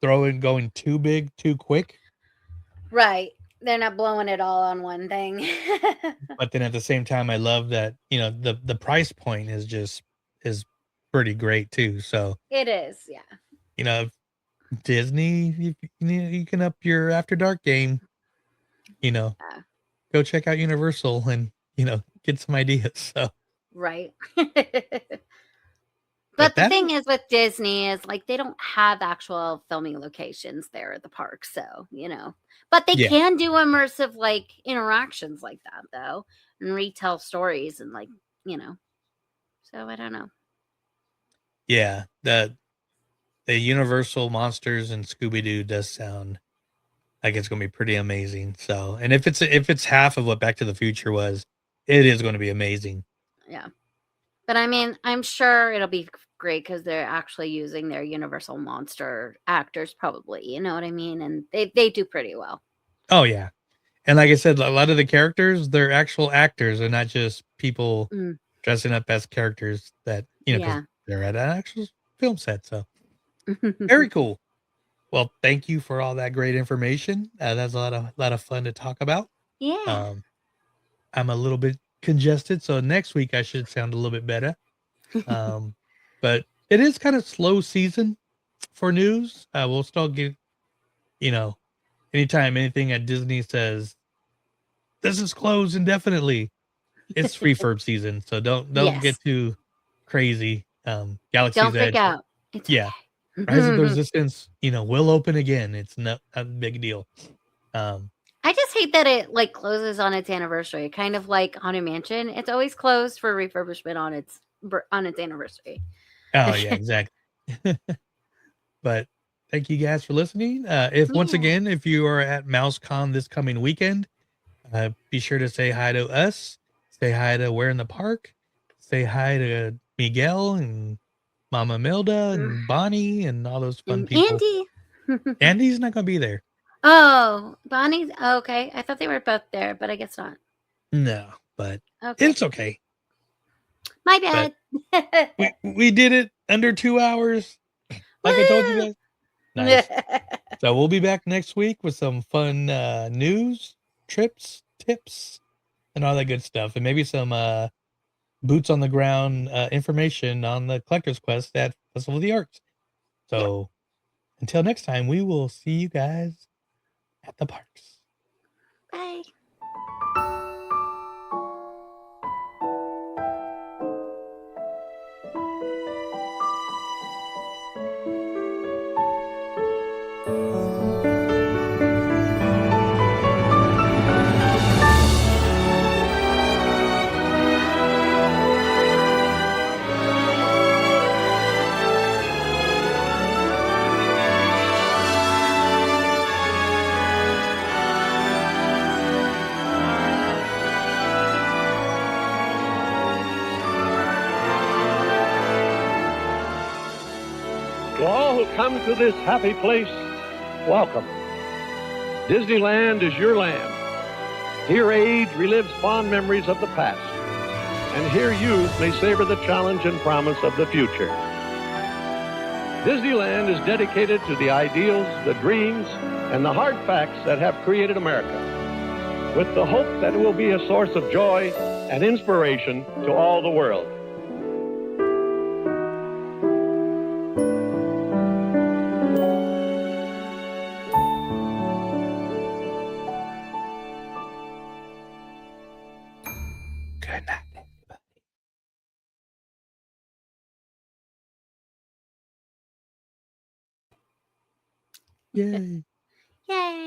going too big too quick. Right. They're not blowing it all on one thing. But then at the same time, I love that, the price point is pretty great too. So, It is, yeah. Disney, you can up your After Dark game, Yeah. go check out Universal and, get some ideas. So, Right. but But the thing is with Disney is like they don't have actual filming locations there at the park, so but they Yeah. can do immersive like interactions like that though, and retell stories and so I don't know. Yeah, the Universal Monsters and Scooby-Doo does sound like it's gonna be pretty amazing. So, and if it's half of what Back to the Future was, it is gonna be amazing. Yeah. But I mean, I'm sure it'll be great because they're actually using their Universal Monster actors, probably. You know what I mean? And they do pretty well. Oh yeah. And like I said, a lot of the characters, they're actual actors. They're not just people dressing up as characters that, because Yeah. they're at an actual film set. So very cool. Well, thank you for all that great information. That's a lot of fun to talk about. Yeah. I'm a little bit congested, so next week I should sound a little bit better. But it is kind of slow season for news. We'll still get, anytime anything at Disney says this is closed indefinitely, it's refurb season. So don't Yes. get too crazy. Galaxy's Don't freak Edge, out. It's yeah, okay. Rise of the Resistance, will open again. It's not a big deal. I just hate that it like closes on its anniversary, kind of like Haunted Mansion. It's always closed for refurbishment on its anniversary. Oh yeah, exactly. But thank you guys for listening. Once again, if you are at MouseCon this coming weekend, be sure to say hi to us. Say hi to Where in the Park. Say hi to Miguel and Mama Milda and Bonnie and all those fun And people. Andy. Andy's not gonna be there. Oh, Bonnie's okay. I thought they were both there, but I guess not. No, but Okay. it's okay. My bad. We did it under 2 hours. Like I told you guys. Nice. So we'll be back next week with some fun news, trips, tips, and all that good stuff. And maybe some boots on the ground information on the Collector's Quest at Festival of the Arts. So until next time, we will see you guys at the parks. Bye. To all who come to this happy place, welcome. Disneyland is your land. Here age relives fond memories of the past, and here youth may savor the challenge and promise of the future. Disneyland is dedicated to the ideals, the dreams, and the hard facts that have created America, with the hope that it will be a source of joy and inspiration to all the world. Good night. Yay. Yay.